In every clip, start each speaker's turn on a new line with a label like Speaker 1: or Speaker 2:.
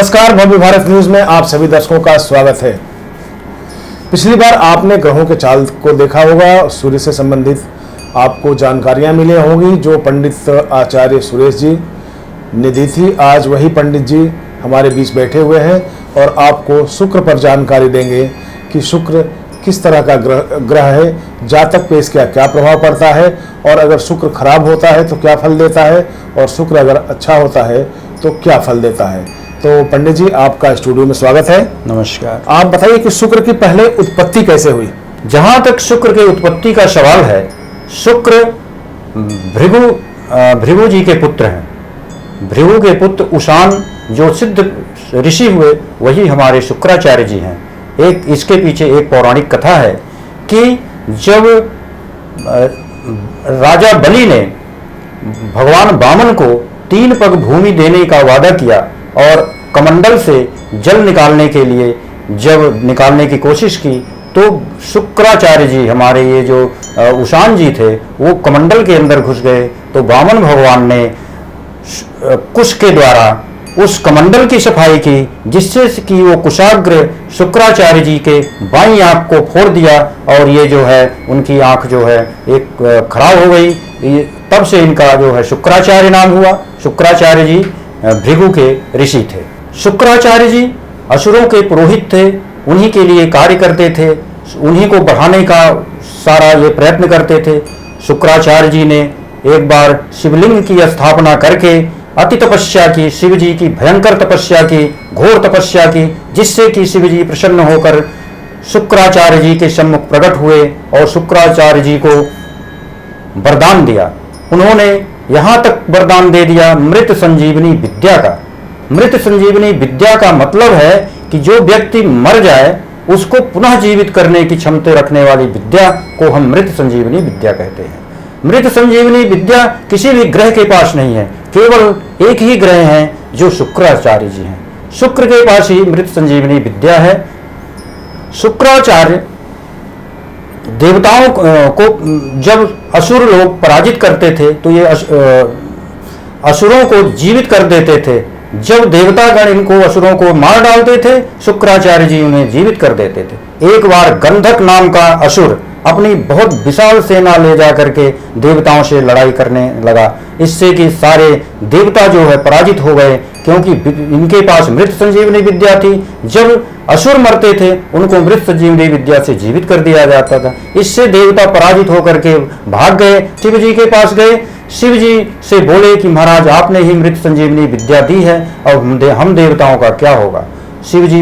Speaker 1: नमस्कार, भव्य भारत न्यूज में आप सभी दर्शकों का स्वागत है। पिछली बार आपने ग्रहों के चाल को देखा होगा, सूर्य से संबंधित आपको जानकारियां मिली होंगी जो पंडित आचार्य सुरेश जी ने दी थी। आज वही पंडित जी हमारे बीच बैठे हुए हैं और आपको शुक्र पर जानकारी देंगे कि शुक्र किस तरह का ग्रह है, जातक पे इसका क्या प्रभाव पड़ता है और अगर शुक्र खराब होता है तो क्या फल देता है और शुक्र अगर अच्छा होता है तो क्या फल देता है। तो पंडित जी, आपका स्टूडियो में स्वागत है।
Speaker 2: नमस्कार।
Speaker 1: आप बताइए कि शुक्र की पहले उत्पत्ति कैसे हुई।
Speaker 2: जहां तक शुक्र के उत्पत्ति का सवाल है, शुक्र भृगु जी के पुत्र हैं। भृगु के पुत्र उषान जो सिद्ध ऋषि हुए वही हमारे शुक्राचार्य जी हैं। एक इसके पीछे एक पौराणिक कथा है कि जब राजा बलि ने भगवान वामन को 3 पग भूमि देने का वादा किया और कमंडल से जल निकालने के लिए जब निकालने की कोशिश की तो शुक्राचार्य जी हमारे ये जो उषान जी थे वो कमंडल के अंदर घुस गए। तो वामन भगवान ने कुश के द्वारा उस कमंडल की सफाई की, जिससे कि वो कुशाग्र शुक्राचार्य जी के बाईं आंख को फोड़ दिया और ये जो है उनकी आंख जो है एक खराब हो गई। तब से इनका जो है शुक्राचार्य नाम हुआ। शुक्राचार्य जी भृगु के ऋषि थे। शुक्राचार्य जी असुरों के पुरोहित थे, उन्हीं के लिए कार्य करते थे, उन्हीं को बढ़ाने का सारा ये प्रयत्न करते थे। शुक्राचार्य जी ने एक बार शिवलिंग की स्थापना करके अति तपस्या की, शिव जी की भयंकर तपस्या की, घोर तपस्या की, जिससे कि शिव जी प्रसन्न होकर शुक्राचार्य जी के सम्मुख प्रकट हुए और शुक्राचार्य जी को वरदान दिया। उन्होंने यहाँ तक वरदान दे दिया मृत संजीवनी विद्या का। मृत संजीवनी विद्या का मतलब है कि जो व्यक्ति मर जाए उसको पुनः जीवित करने की क्षमता रखने वाली विद्या को हम मृत संजीवनी विद्या कहते हैं। मृत संजीवनी विद्या किसी भी ग्रह के पास नहीं है, केवल एक ही ग्रह है जो शुक्राचार्य जी हैं। शुक्र के पास ही मृत संजीवनी विद्या है। शुक्राचार्य देवताओं को जब असुर लोग पराजित करते थे तो ये असुरों को जीवित कर देते थे। जब देवतागण इनको असुरों को मार डालते थे, शुक्राचार्य जी उन्हें जीवित कर देते थे। एक बार गंधक नाम का असुर अपनी बहुत विशाल सेना ले जा करके देवताओं से लड़ाई करने लगा, इससे कि सारे देवता जो है पराजित हो गए, क्योंकि इनके पास मृत संजीवनी विद्या थी। जब असुर मरते थे उनको मृत संजीवनी विद्या से जीवित कर दिया जाता था। इससे देवता पराजित होकर के भाग गए, शिव जी के पास गए। शिव जी से बोले कि महाराज आपने ही मृत संजीवनी विद्या दी है और हम देवताओं का क्या होगा। शिव जी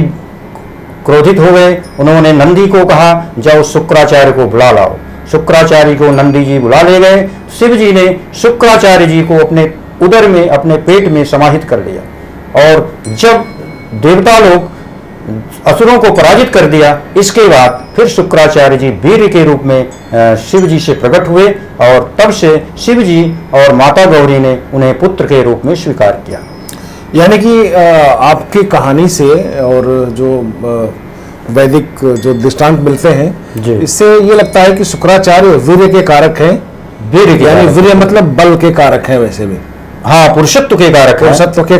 Speaker 2: क्रोधित हो गए। उन्होंने नंदी को कहा जाओ शुक्राचार्य को बुला लाओ। शुक्राचार्य को नंदी जी बुला ले गए। शिव जी ने शुक्राचार्य जी को अपने उदर में, अपने पेट में समाहित कर लिया और जब देवता लोग असुरों को पराजित कर दिया, इसके बाद फिर शुक्राचार्य जी वीर के रूप में शिव जी से प्रकट हुए और तब से शिव जी और माता गौरी ने उन्हें पुत्र के रूप में स्वीकार किया।
Speaker 1: यानी कि आपकी कहानी से और जो वैदिक जो दृष्टांत मिलते हैं, इससे ये लगता है कि शुक्राचार्य वीर्य के कारक हैं। यानी वीर्य मतलब बल के कारक हैं। वैसे भी
Speaker 2: हाँ, पुरुषत्व के कारक हैं,
Speaker 1: पुरुषत्व के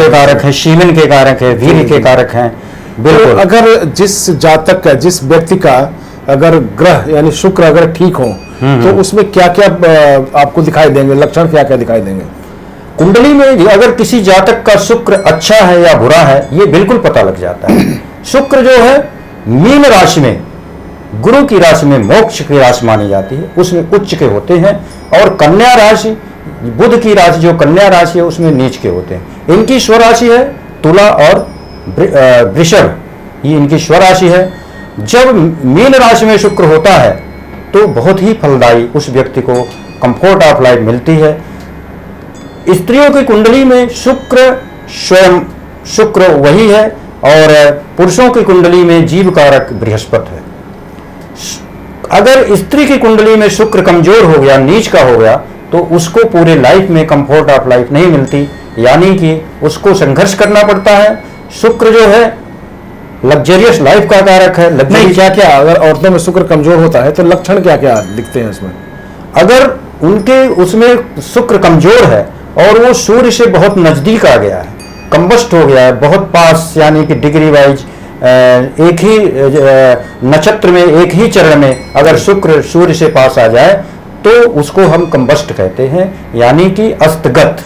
Speaker 1: कारक हैं,
Speaker 2: शीलन के कारक है, वीर्य के कारक हैं। बिल्कुल।
Speaker 1: तो अगर जिस जातक का, जिस व्यक्ति का अगर ग्रह यानी शुक्र अगर ठीक हो तो उसमें क्या क्या आपको दिखाई देंगे, लक्षण क्या क्या दिखाई देंगे
Speaker 2: कुंडली में? अगर किसी जातक का शुक्र अच्छा है या बुरा है ये बिल्कुल पता लग जाता है। शुक्र जो है मीन राशि में, गुरु की राशि में मोक्ष की राशि मानी जाती है, उसमें उच्च के होते हैं। और कन्या राशि, बुध की राशि जो कन्या राशि है उसमें नीच के होते हैं। इनकी स्वराशि है तुला और वृषभ, ये इनकी स्वराशि है। जब मीन राशि में शुक्र होता है तो बहुत ही फलदायी उस व्यक्ति को कंफर्ट ऑफ लाइफ मिलती है। स्त्रियों की कुंडली में शुक्र स्वयं शुक्र वही है और पुरुषों की कुंडली में जीव कारक बृहस्पति है। अगर स्त्री की कुंडली में शुक्र कमजोर हो गया, नीच का हो गया, तो उसको पूरे लाइफ में कंफर्ट ऑफ लाइफ नहीं मिलती, यानी कि उसको संघर्ष करना पड़ता है। शुक्र जो है लग्जरियस लाइफ का कारक है।
Speaker 1: नहीं, क्या क्या अगर औरतों में शुक्र कमजोर होता है तो लक्षण क्या क्या दिखते हैं उसमें?
Speaker 2: अगर उनके उसमें शुक्र कमजोर है और वो सूर्य से बहुत नजदीक आ गया है कंबस्ट हो गया है बहुत पास, यानी कि डिग्री वाइज एक ही नक्षत्र में एक ही चरण में अगर शुक्र सूर्य से पास आ जाए तो उसको हम कंबस्ट कहते हैं, यानी कि अस्तगत।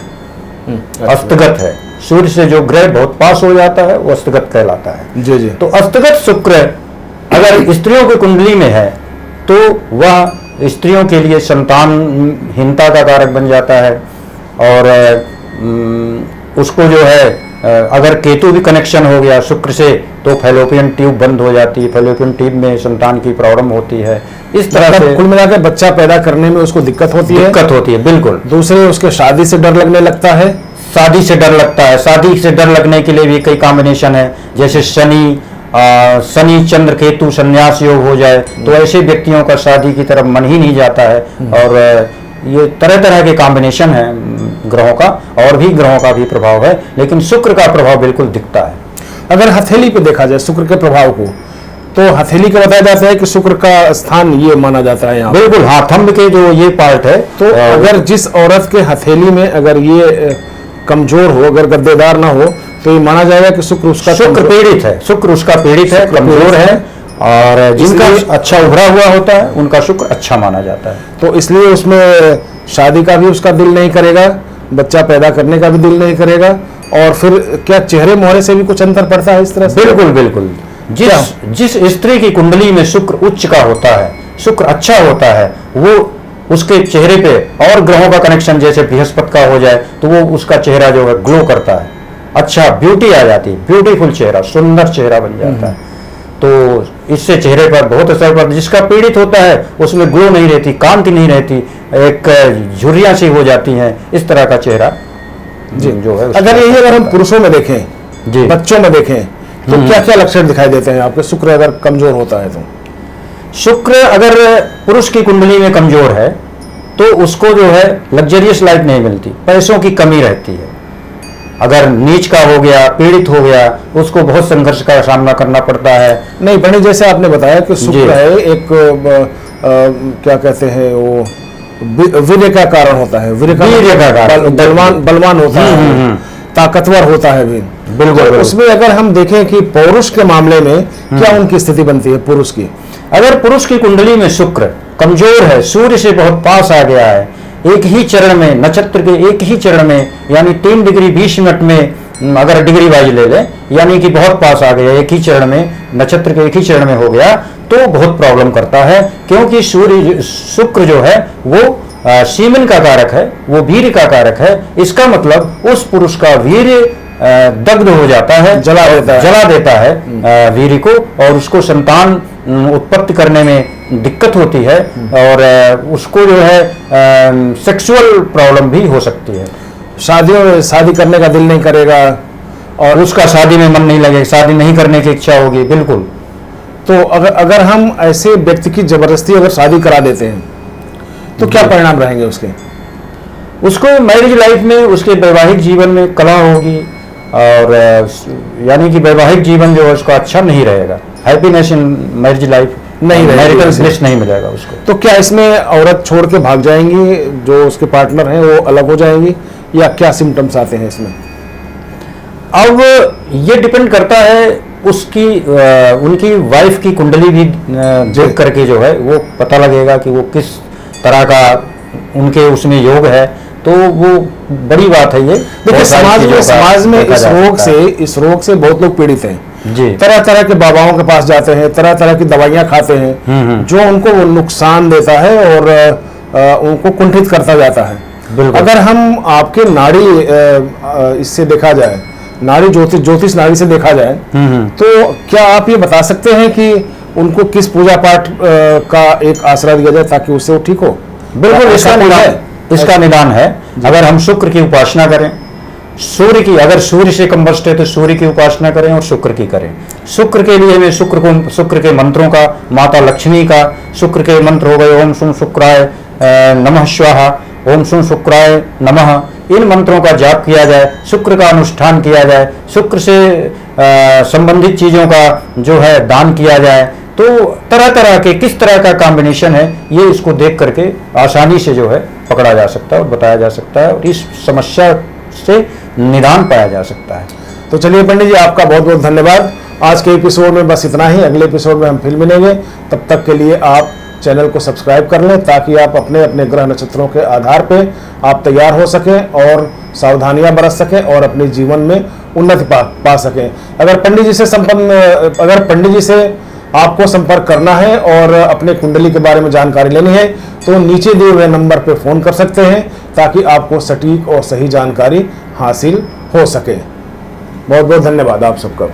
Speaker 2: अस्तगत है, सूर्य से जो ग्रह बहुत पास हो जाता है वो अस्तगत कहलाता है।
Speaker 1: जी जी।
Speaker 2: तो अस्तगत शुक्र अगर स्त्रियों की कुंडली में है तो वह स्त्रियों के लिए संतानहीनता का कारक बन जाता है। और उसको जो है अगर केतु भी कनेक्शन हो गया शुक्र से तो फैलोपियन ट्यूब बंद हो जाती है, फैलोपियन ट्यूब में संतान की प्रॉब्लम होती है। इस तरह से
Speaker 1: कुल मिलाकर बच्चा पैदा करने में उसको दिक्कत होती है,
Speaker 2: बिल्कुल।
Speaker 1: दूसरे उसके शादी से डर लगने लगता है,
Speaker 2: शादी से डर लगता है। शादी से डर लगने के लिए भी कई कॉम्बिनेशन है, जैसे शनि चंद्र केतु संन्यास योग हो जाए तो ऐसे व्यक्तियों का शादी की तरफ मन ही नहीं जाता है। और ये तरह तरह के कॉम्बिनेशन है ग्रहों का, और भी ग्रहों का भी प्रभाव है, लेकिन शुक्र का प्रभाव बिल्कुल दिखता है।
Speaker 1: अगर हथेली पे देखा जाए शुक्र के प्रभाव को, तो हथेली का बताया जाता है कि शुक्र का स्थान ये माना जाता है यहाँ।
Speaker 2: बिल्कुल, हाँ, थंब के जो ये पार्ट है,
Speaker 1: तो अगर जिस औरत के हथेली में अगर ये कमजोर हो, अगर गद्देदार ना हो, तो ये माना जाएगा कि शुक्र
Speaker 2: पीड़ित है, शुक्र उसका पीड़ित है, कमजोर है। और जिनका अच्छा उभरा हुआ होता है उनका शुक्र अच्छा माना जाता है।
Speaker 1: तो इसलिए उसमें शादी का भी उसका दिल नहीं करेगा, बच्चा पैदा करने का भी दिल नहीं करेगा। और फिर क्या चेहरे मोहरे से भी कुछ अंतर पड़ता है इस तरह से?
Speaker 2: बिल्कुल बिल्कुल। जिस स्त्री की कुंडली में शुक्र उच्च का होता है, शुक्र अच्छा होता है, वो उसके चेहरे पे और ग्रहों का कनेक्शन जैसे बृहस्पति का हो जाए तो वो उसका चेहरा जो है ग्लो करता है, अच्छा ब्यूटी आ जाती है, ब्यूटीफुल चेहरा, सुंदर चेहरा बन जाता है। तो इससे चेहरे पर बहुत असर पड़ता है। जिसका पीड़ित होता है उसमें ग्लो नहीं रहती, कांति नहीं रहती, एक झुर्रियां सी हो जाती हैं, इस तरह का चेहरा जो है।
Speaker 1: अगर हम पुरुषों में देखें जी, बच्चों में देखें तो क्या क्या लक्षण दिखाई देते हैं आपके शुक्र अगर कमजोर होता है तो?
Speaker 2: शुक्र अगर पुरुष की कुंडली में कमजोर है तो उसको जो है लग्जरियस लाइफ नहीं मिलती, पैसों की कमी रहती है। अगर नीच का हो गया, पीड़ित हो गया, उसको बहुत संघर्ष का सामना करना पड़ता है।
Speaker 1: नहीं बनी, जैसे आपने बताया कि शुक्र है एक क्या कहते हैं वो वीर्य का कारण होता है, वीर्य का कारण बलवान होता है, ताकतवर होता है भी।
Speaker 2: बिल्कुल।
Speaker 1: तो उसमें अगर हम देखें कि पुरुष के मामले में क्या उनकी स्थिति बनती है पुरुष की?
Speaker 2: अगर पुरुष की कुंडली में शुक्र कमजोर है, सूर्य से बहुत पास आ गया है, एक ही चरण में, नक्षत्र के एक ही चरण में, यानी 3 डिग्री 20 मिनट में अगर डिग्री वाइज ले ले, यानी कि बहुत पास आ गया, एक ही चरण में, नक्षत्र के एक ही चरण में हो गया तो बहुत प्रॉब्लम करता है। क्योंकि शुक्र जो है वो सीमन का कारक है, वो वीर्य का कारक है। इसका मतलब उस पुरुष का वीर्य दग्ध हो जाता है, जला देता है वीर्य को, और उसको संतान उत्पत्ति करने में दिक्कत होती है, और उसको जो है सेक्सुअल प्रॉब्लम भी हो सकती है।
Speaker 1: शादियों में शादी करने का दिल नहीं करेगा,
Speaker 2: और उसका शादी में मन नहीं लगेगा, शादी नहीं करने की इच्छा होगी। बिल्कुल।
Speaker 1: तो अगर हम ऐसे व्यक्ति की जबरदस्ती अगर शादी करा देते हैं तो क्या परिणाम रहेंगे उसके?
Speaker 2: उसको मैरिज लाइफ में, उसके वैवाहिक जीवन में कला होगी, और यानी कि वैवाहिक जीवन जो है उसका अच्छा नहीं रहेगा, हैप्पीनेस इन मैरिज लाइफ नहीं, मैरिटल ब्लिस नहीं मिलेगा उसको।
Speaker 1: तो क्या इसमें औरत छोड़ के भाग जाएंगी, जो उसके पार्टनर हैं वो अलग हो जाएंगी, या क्या सिम्टम्स आते हैं इसमें?
Speaker 2: अब ये डिपेंड करता है उसकी उनकी वाइफ की कुंडली भी देख करके जो है वो पता लगेगा कि वो किस तरह का उनके उसमें योग है। तो वो बड़ी बात है। ये
Speaker 1: देखिए समाज में इस रोग से बहुत लोग पीड़ित हैं जी। तरह तरह के बाबाओं के पास जाते हैं, तरह तरह की दवाइयां खाते हैं जो उनको नुकसान देता है और उनको कुंठित करता जाता है। अगर हम आपके नाड़ी इससे देखा जाए, नाड़ी ज्योतिष नाड़ी से देखा जाए, तो क्या आप ये बता सकते हैं कि उनको किस पूजा पाठ का एक आसरा दिया जाए ताकि उससे वो ठीक हो?
Speaker 2: बिल्कुल, इसका निदान है। अगर हम शुक्र की उपासना करें, सूर्य की, अगर सूर्य से कंबस्ट है तो सूर्य की उपासना करें और शुक्र की करें। शुक्र के लिए मैं शुक्र के मंत्रों का, माता लक्ष्मी का शुक्र के मंत्र हो गए, ओम सुम शुक्राय नमः स्वाहा, ओम सुम शुक्राय नमः, इन मंत्रों का जाप किया जाए, शुक्र का अनुष्ठान किया जाए, शुक्र से संबंधित चीजों का जो है दान किया जाए। तो तरह तरह के किस तरह का कॉम्बिनेशन है ये इसको देख करके आसानी से जो है पकड़ा जा सकता है और बताया जा सकता है, और इस समस्या से निदान पाया जा सकता है।
Speaker 1: तो चलिए पंडित जी, आपका बहुत बहुत धन्यवाद। आज के एपिसोड में बस इतना ही। अगले एपिसोड में हम फिर मिलेंगे। तब तक के लिए आप चैनल को सब्सक्राइब कर लें ताकि आप अपने अपने ग्रह नक्षत्रों के आधार पे आप तैयार हो सकें और सावधानियां बरत सकें और अपने जीवन में उन्नति पा सकें। अगर पंडित जी से आपको संपर्क करना है और अपने कुंडली के बारे में जानकारी लेनी है तो नीचे दिए हुए नंबर पर फोन कर सकते हैं ताकि आपको सटीक और सही जानकारी हासिल हो सके। बहुत बहुत धन्यवाद आप सबका।